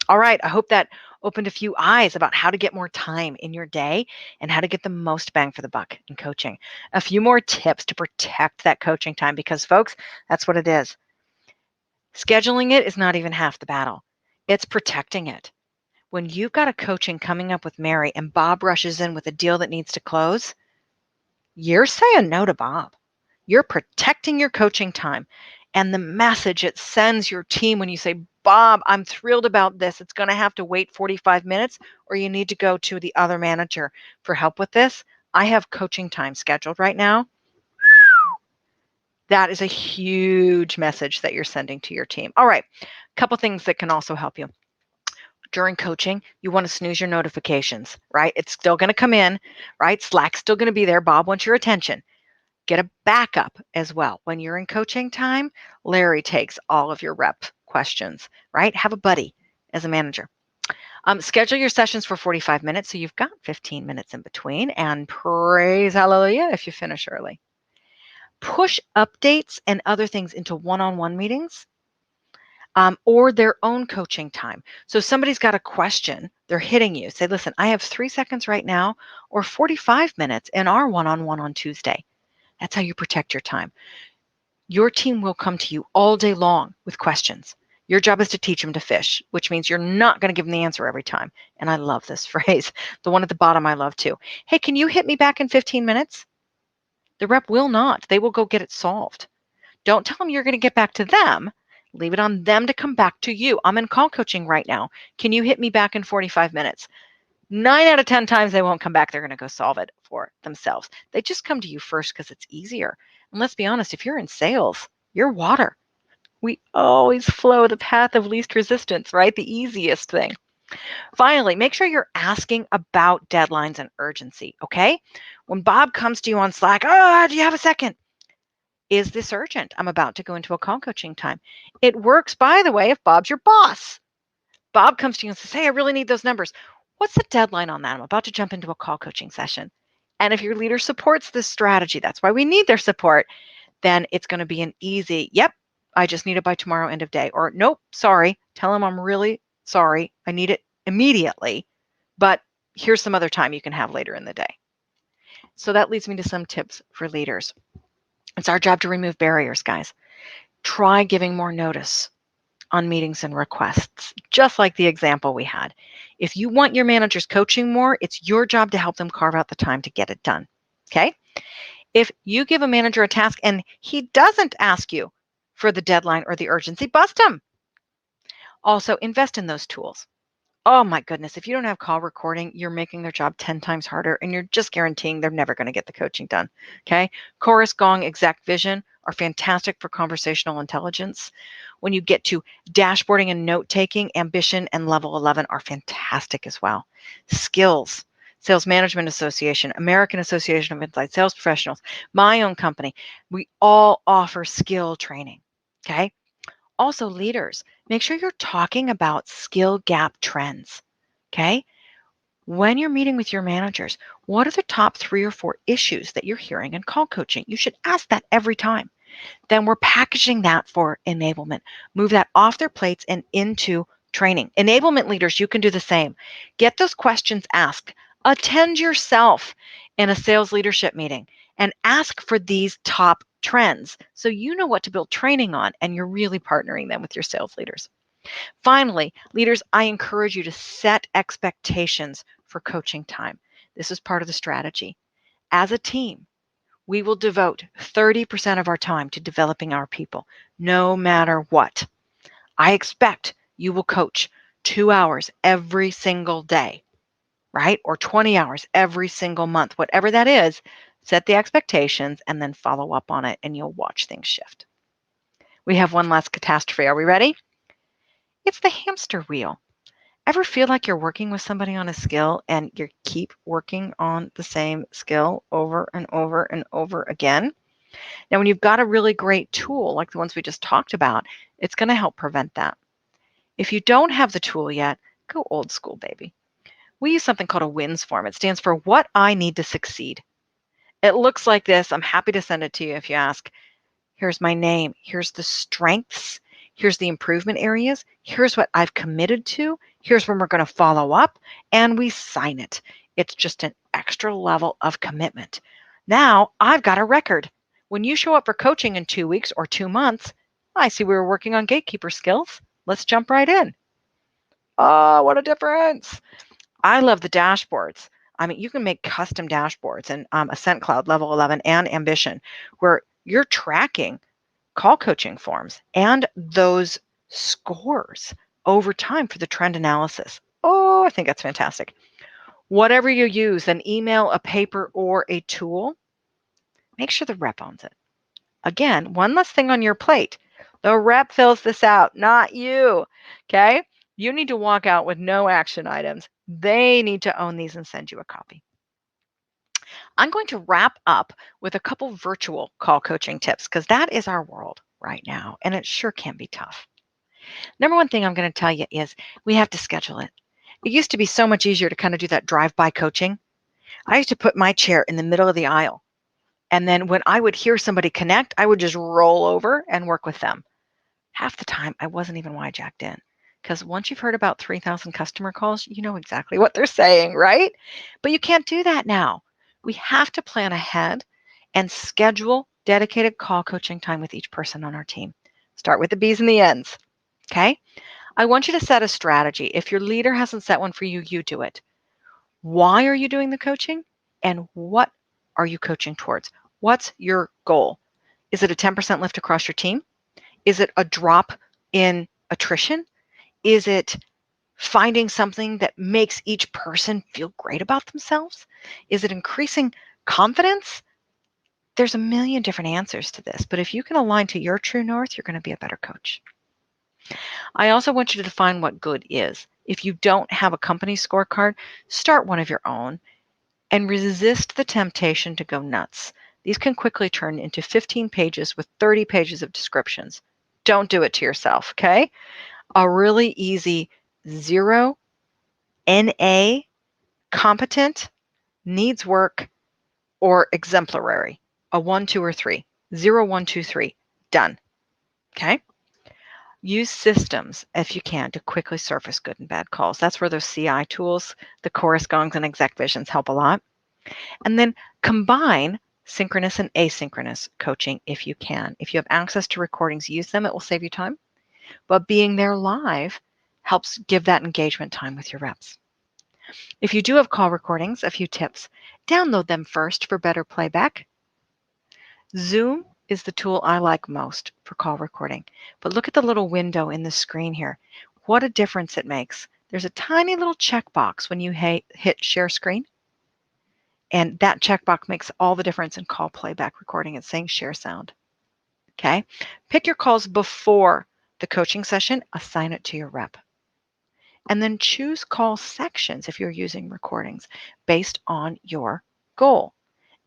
S2: All right, I hope that opened a few eyes about how to get more time in your day and how to get the most bang for the buck in coaching. A few more tips to protect that coaching time, because folks, that's what it is. Scheduling it is not even half the battle. It's protecting it. When you've got a coaching coming up with Mary and Bob rushes in with a deal that needs to close, you're saying no to Bob. You're protecting your coaching time and the message it sends your team when you say, Bob, I'm thrilled about this. It's going to have to wait 45 minutes, or you need to go to the other manager for help with this. I have coaching time scheduled right now. That is a huge message that you're sending to your team. All right, a couple things that can also help you. During coaching, you want to snooze your notifications, right? It's still going to come in, right? Slack's still going to be there. Bob wants your attention. Get a backup as well. When you're in coaching time, Larry takes all of your rep questions, right? Have a buddy as a manager. Schedule your sessions for 45 minutes, so you've got 15 minutes in between, and praise hallelujah if you finish early. Push updates and other things into one-on-one meetings or their own coaching time. So if somebody's got a question, they're hitting you. Say, listen, I have 3 seconds right now or 45 minutes in our one-on-one on Tuesday. That's how you protect your time. Your team will come to you all day long with questions. Your job is to teach them to fish, which means you're not going to give them the answer every time. And I love this phrase. The one at the bottom I love too. Hey, can you hit me back in 15 minutes? The rep will not. They will go get it solved. Don't tell them you're going to get back to them. Leave it on them to come back to you. I'm in call coaching right now. Can you hit me back in 45 minutes? 9 out of 10 times they won't come back. They're going to go solve it for themselves. They just come to you first because it's easier. And let's be honest, if you're in sales, you're water. We always flow the path of least resistance, right? The easiest thing. Finally, make sure you're asking about deadlines and urgency, okay? When Bob comes to you on Slack, oh, do you have a second? Is this urgent? I'm about to go into a call coaching time. It works, by the way, if Bob's your boss. Bob comes to you and says, hey, I really need those numbers. What's the deadline on that? I'm about to jump into a call coaching session. And if your leader supports this strategy, that's why we need their support, then it's going to be an easy, yep, I just need it by tomorrow, end of day. Or, nope, sorry, tell them I'm really sorry. I need it immediately, but here's some other time you can have later in the day. So that leads me to some tips for leaders. It's our job to remove barriers, guys. Try giving more notice on meetings and requests, just like the example we had. If you want your managers coaching more, it's your job to help them carve out the time to get it done. Okay? If you give a manager a task and he doesn't ask you for the deadline or the urgency, bust him. Also, invest in those tools. Oh my goodness, if you don't have call recording, you're making their job 10 times harder and you're just guaranteeing they're never going to get the coaching done. Okay? Chorus, Gong, Exec Vision are fantastic for conversational intelligence. When you get to dashboarding and note taking, Ambition and Level 11 are fantastic as well. Skills, Sales Management Association, American Association of Inside Sales Professionals, my own company, we all offer skill training. Okay? Also, leaders, make sure you're talking about skill gap trends. Okay? When you're meeting with your managers, what are the top 3 or 4 issues that you're hearing in call coaching? You should ask that every time. Then we're packaging that for enablement. Move that off their plates and into training. Enablement leaders, you can do the same. Get those questions asked. Attend yourself in a sales leadership meeting and ask for these top trends so you know what to build training on and you're really partnering them with your sales leaders. Finally, leaders, I encourage you to set expectations for coaching time. This is part of the strategy. As a team, we will devote 30% of our time to developing our people, no matter what. I expect you will coach 2 hours every single day, right? Or 20 hours every single month, whatever that is. Set the expectations and then follow up on it, and you'll watch things shift. We have one last catastrophe. Are we ready? It's the hamster wheel. Ever feel like you're working with somebody on a skill and you keep working on the same skill over and over and over again? Now, when you've got a really great tool like the ones we just talked about, it's going to help prevent that. If you don't have the tool yet, go old school, baby. We use something called a WINS form. It stands for What I Need to Succeed. It looks like this. I'm happy to send it to you if you ask. Here's my name. Here's the strengths. Here's the improvement areas. Here's what I've committed to. Here's when we're going to follow up. And we sign it. It's just an extra level of commitment. Now I've got a record. When you show up for coaching in 2 weeks or 2 months, I see we were working on gatekeeper skills. Let's jump right in. Oh, what a difference. I love the dashboards. I mean, you can make custom dashboards in Ascent Cloud Level 11 and Ambition where you're tracking call coaching forms and those scores over time for the trend analysis. Oh, I think that's fantastic. Whatever you use, an email, a paper, or a tool, make sure the rep owns it. Again, one less thing on your plate. The rep fills this out, not you. Okay? You need to walk out with no action items. They need to own these and send you a copy. I'm going to wrap up with a couple virtual call coaching tips because that is our world right now, and it sure can be tough. Number one thing I'm going to tell you is we have to schedule it. It used to be so much easier to kind of do that drive-by coaching. I used to put my chair in the middle of the aisle. And then when I would hear somebody connect, I would just roll over and work with them. Half the time, I wasn't even jacked in. Because once you've heard about 3,000 customer calls, you know exactly what they're saying, right? But you can't do that now. We have to plan ahead and schedule dedicated call coaching time with each person on our team. Start with the B's and the N's, okay? I want you to set a strategy. If your leader hasn't set one for you, you do it. Why are you doing the coaching? And what are you coaching towards? What's your goal? Is it a 10% lift across your team? Is it a drop in attrition? Is it finding something that makes each person feel great about themselves? Is it increasing confidence? There's a million different answers to this, but if you can align to your true north, you're going to be a better coach. I also want you to define what good is. If you don't have a company scorecard, start one of your own and resist the temptation to go nuts. These can quickly turn into 15 pages with 30 pages of descriptions. Don't do it to yourself, okay? A really easy 0, NA, competent, needs work, or exemplary. A 1, 2, or 3. 0, 1, 2, 3. Done. Okay? Use systems, if you can, to quickly surface good and bad calls. That's where those CI tools, the chorus gongs and exec visions help a lot. And then combine synchronous and asynchronous coaching if you can. If you have access to recordings, use them. It will save you time. But being there live helps give that engagement time with your reps. If you do have call recordings, a few tips. Download them first for better playback. Zoom is the tool I like most for call recording. But look at the little window in the screen here. What a difference it makes. There's a tiny little checkbox when you hit share screen. And that checkbox makes all the difference in call playback recording. It's saying share sound. Okay? Pick your calls before the coaching session. Assign it to your rep. And then choose call sections if you're using recordings based on your goal.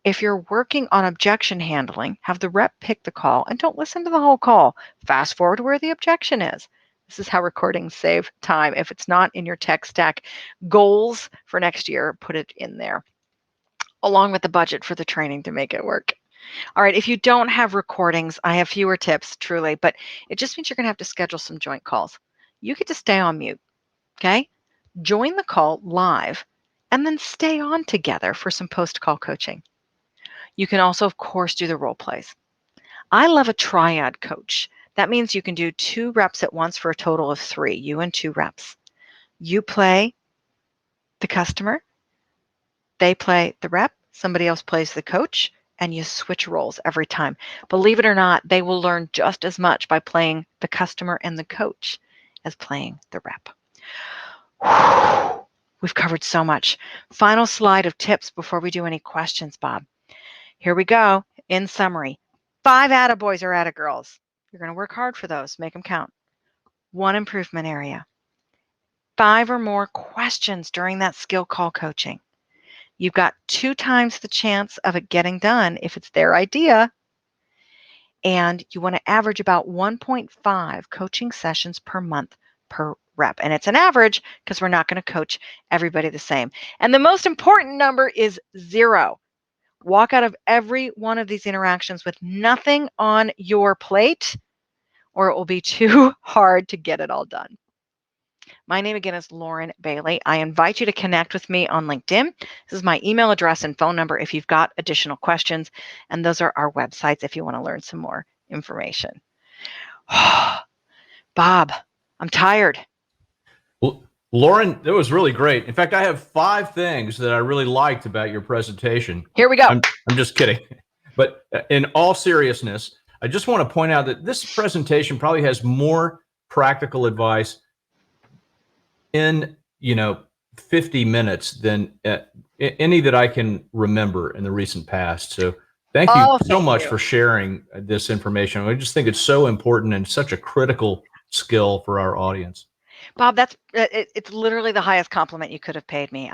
S2: If you're working on objection handling, have the rep pick the call and don't listen to the whole call. Fast forward where the objection is. This is how recordings save time. If it's not in your tech stack goals for next year, put it in there, along with the budget for the training to make it work. All right, if you don't have recordings, I have fewer tips, truly, but it just means you're going to have to schedule some joint calls. You get to stay on mute, okay? Join the call live and then stay on together for some post-call coaching. You can also, of course, do the role plays. I love a triad coach. That means you can do 2 reps at once for a total of 3, you and 2 reps. You play the customer, they play the rep, somebody else plays the coach, and you switch roles every time. Believe it or not, they will learn just as much by playing the customer and the coach as playing the rep. We've covered so much. Final slide of tips before we do any questions, Bob. Here we go. In summary, 5 attaboys or attagirls. You're going to work hard for those. Make them count. 1 improvement area. 5 or more questions during that skill call coaching. You've got 2 times the chance of it getting done if it's their idea. And you want to average about 1.5 coaching sessions per month per rep. And it's an average because we're not going to coach everybody the same. And the most important number is 0. Walk out of every one of these interactions with nothing on your plate, or it will be too hard to get it all done. My name again is Lauren Bailey. I invite you to connect with me on LinkedIn. This is my email address and phone number if you've got additional questions. And those are our websites if you want to learn some more information. Bob, I'm tired.
S1: Well, Lauren, that was really great. In fact, I have 5 things that I really liked about your presentation.
S2: Here we go.
S1: I'm just kidding. But in all seriousness, I just want to point out that this presentation probably has more practical advice in 50 minutes than any that I can remember in the recent past. So thank you so much for sharing this information. I just think it's so important and such a critical skill for our audience.
S2: Bob, it's literally the highest compliment you could have paid me.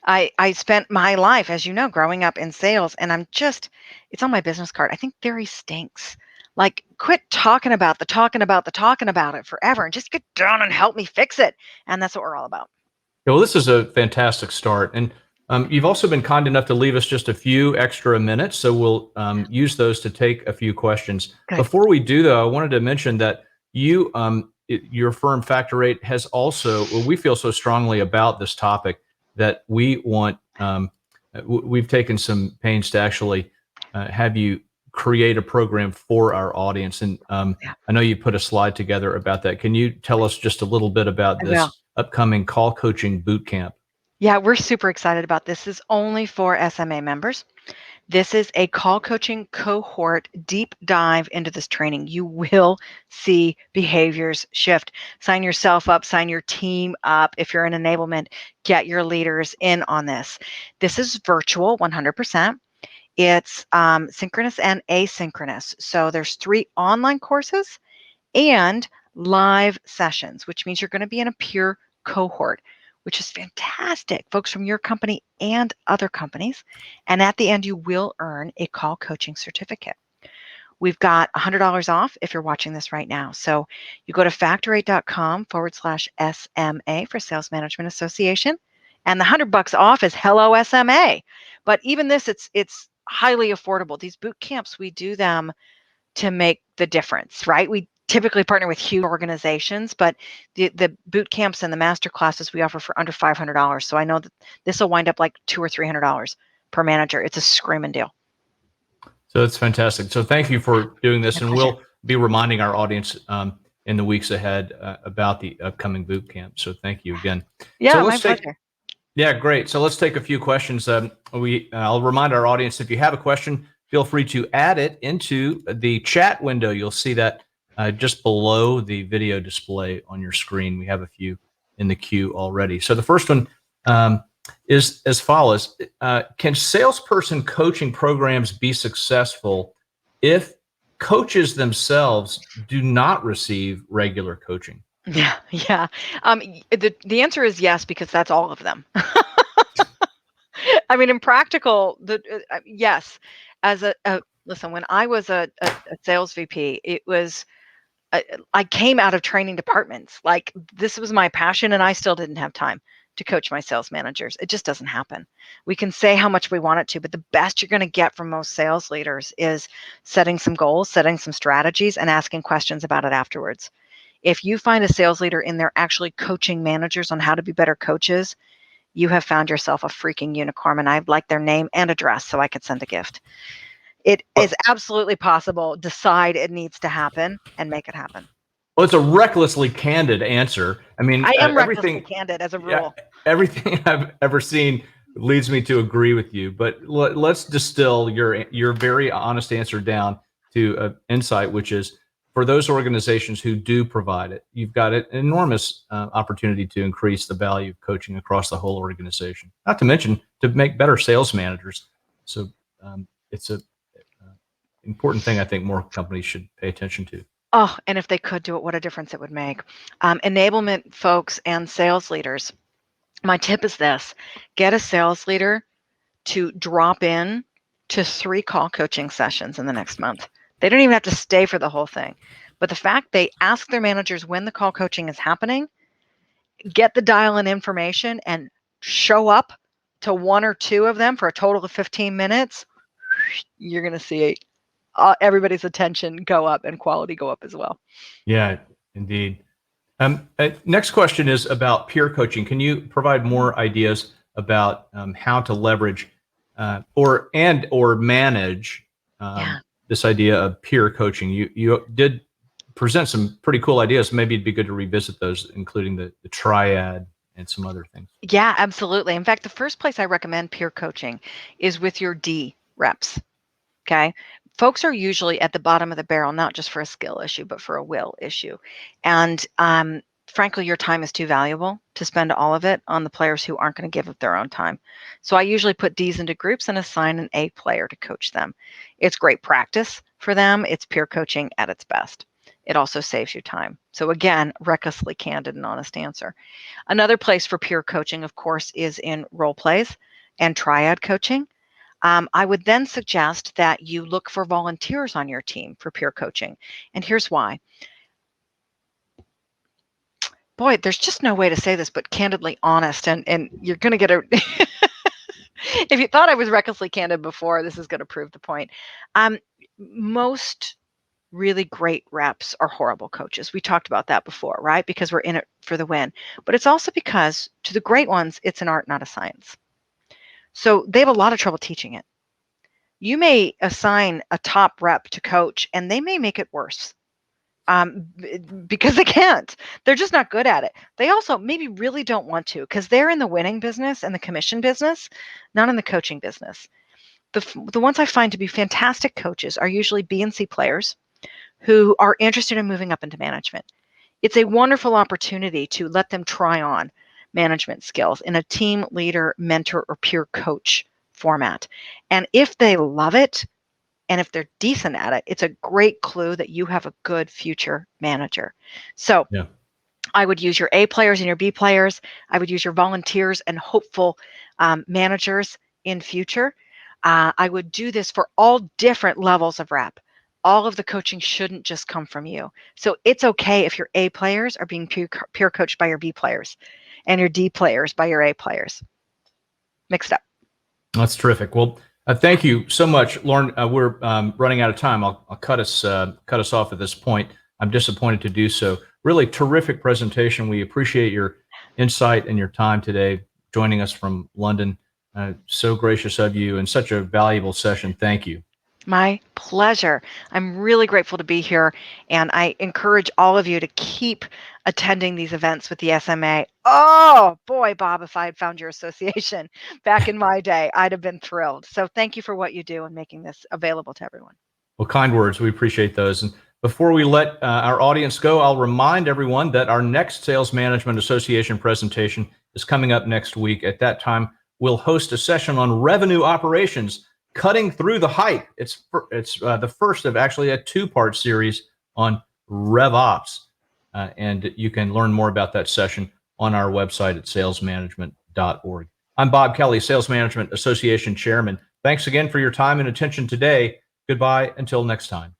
S2: I spent my life, as you know, growing up in sales, and it's on my business card. I think theory stinks. Like, quit talking about it forever and just get down and help me fix it. And that's what we're all about.
S1: Well, this is a fantastic start. And you've also been kind enough to leave us just a few extra minutes. So we'll use those to take a few questions. Good. Before we do, though, I wanted to mention that your firm Factor 8 has also, we feel so strongly about this topic that we want, we've taken some pains to actually have you create a program for our audience. And I know you put a slide together about that. Can you tell us just a little bit about this upcoming call coaching bootcamp?
S2: Yeah, we're super excited about this. This is only for SMA members. This is a call coaching cohort deep dive into this training. You will see behaviors shift. Sign yourself up, sign your team up. If you're in enablement, get your leaders in on this. This is virtual 100%. It's synchronous and asynchronous. So there's 3 online courses and live sessions, which means you're going to be in a peer cohort, which is fantastic. Folks from your company and other companies. And at the end, you will earn a call coaching certificate. We've got $100 off if you're watching this right now. So you go to factor8.com/SMA for Sales Management Association. And the $100 off is hello SMA. But even this, it's highly affordable. These boot camps, we do them to make the difference, right? We typically partner with huge organizations, but the boot camps and the master classes we offer for under $500. So I know that this will wind up like $200 or $300 per manager. It's a screaming deal.
S1: So it's fantastic. So thank you for doing this,
S2: My
S1: and
S2: pleasure.
S1: we'll be reminding our audience in the weeks ahead about the upcoming boot camp. So thank you again.
S2: Yeah,
S1: So
S2: my
S1: let's take.
S2: pleasure.
S1: Yeah, great. So let's take a few questions. I'll remind our audience, if you have a question, feel free to add it into the chat window. You'll see that just below the video display on your screen. We have a few in the queue already. So the first one is as follows. Can salesperson coaching programs be successful if coaches themselves do not receive regular coaching?
S2: Yeah, yeah. The answer is yes, because that's all of them. I mean, in practical, yes. As a listen, when I was a sales VP, it was I came out of training departments. Like, this was my passion, and I still didn't have time to coach my sales managers. It just doesn't happen. We can say how much we want it to, but the best you're going to get from most sales leaders is setting some goals, setting some strategies, and asking questions about it afterwards. If you find a sales leader in there actually coaching managers on how to be better coaches, you have found yourself a freaking unicorn, and I'd like their name and address so I could send a gift. It is absolutely possible. Decide it needs to happen and make it happen.
S1: Well, it's a recklessly candid answer. I mean,
S2: I am recklessly
S1: everything,
S2: candid as a
S1: yeah,
S2: rule.
S1: everything I've ever seen leads me to agree with you. But let's distill your very honest answer down to an insight, which is for those organizations who do provide it, you've got an enormous opportunity to increase the value of coaching across the whole organization. Not to mention to make better sales managers. So it's a important thing I think more companies should pay attention to.
S2: Oh, and if they could do it, what a difference it would make. Enablement folks and sales leaders. My tip is this: get a sales leader to drop in to 3 call coaching sessions in the next month. They don't even have to stay for the whole thing. But the fact they ask their managers when the call coaching is happening, get the dial-in information, and show up to 1 or 2 of them for a total of 15 minutes, you're going to see everybody's attention go up and quality go up as well.
S1: Yeah, indeed. Next question is about peer coaching. Can you provide more ideas about how to leverage or manage this idea of peer coaching? You did present some pretty cool ideas. Maybe it'd be good to revisit those, including the triad and some other things.
S2: Yeah, absolutely. In fact, the first place I recommend peer coaching is with your D reps. Okay. Folks are usually at the bottom of the barrel, not just for a skill issue, but for a will issue. And frankly, your time is too valuable to spend all of it on the players who aren't going to give up their own time. So I usually put Ds into groups and assign an A player to coach them. It's great practice for them. It's peer coaching at its best. It also saves you time. So again, recklessly candid and honest answer. Another place for peer coaching, of course, is in role plays and triad coaching. I would then suggest that you look for volunteers on your team for peer coaching. And here's why. Boy, there's just no way to say this, but candidly honest, and you're going to get a if you thought I was recklessly candid before, this is going to prove the point. Most really great reps are horrible coaches. We talked about that before, right? Because we're in it for the win. But it's also because to the great ones, it's an art, not a science. So they have a lot of trouble teaching it. You may assign a top rep to coach, and they may make it worse because they can't. They're just not good at it. They also maybe really don't want to because they're in the winning business and the commission business, not in the coaching business. the ones I find to be fantastic coaches are usually B and C players who are interested in moving up into management. It's a wonderful opportunity to let them try on management skills in a team leader, mentor, or peer coach format. And if they love it, and if they're decent at it, it's a great clue that you have a good future manager. So
S1: Yeah.
S2: I would use your A players and your B players. I would use your volunteers and hopeful managers in future. I would do this for all different levels of rep. All of the coaching shouldn't just come from you. So it's okay if your A players are being peer coached by your B players and your D players by your A players. Mixed up.
S1: That's terrific. Well, thank you so much, Lauren. We're running out of time. I'll cut us off at this point. I'm disappointed to do so. Really terrific presentation. We appreciate your insight and your time today, joining us from London. So gracious of you, and such a valuable session. Thank you.
S2: My pleasure. I'm really grateful to be here, and I encourage all of you to keep attending these events with the SMA. Oh boy, Bob, if I had found your association back in my day, I'd have been thrilled. So thank you for what you do and making this available to everyone.
S1: Well, kind words. We appreciate those. And before we let our audience go, I'll remind everyone that our next Sales Management Association presentation is coming up next week. At that time, we'll host a session on revenue operations, cutting through the hype. It's the first of actually a two-part series on RevOps. And you can learn more about that session on our website at salesmanagement.org. I'm Bob Kelly, Sales Management Association Chairman. Thanks again for your time and attention today. Goodbye until next time.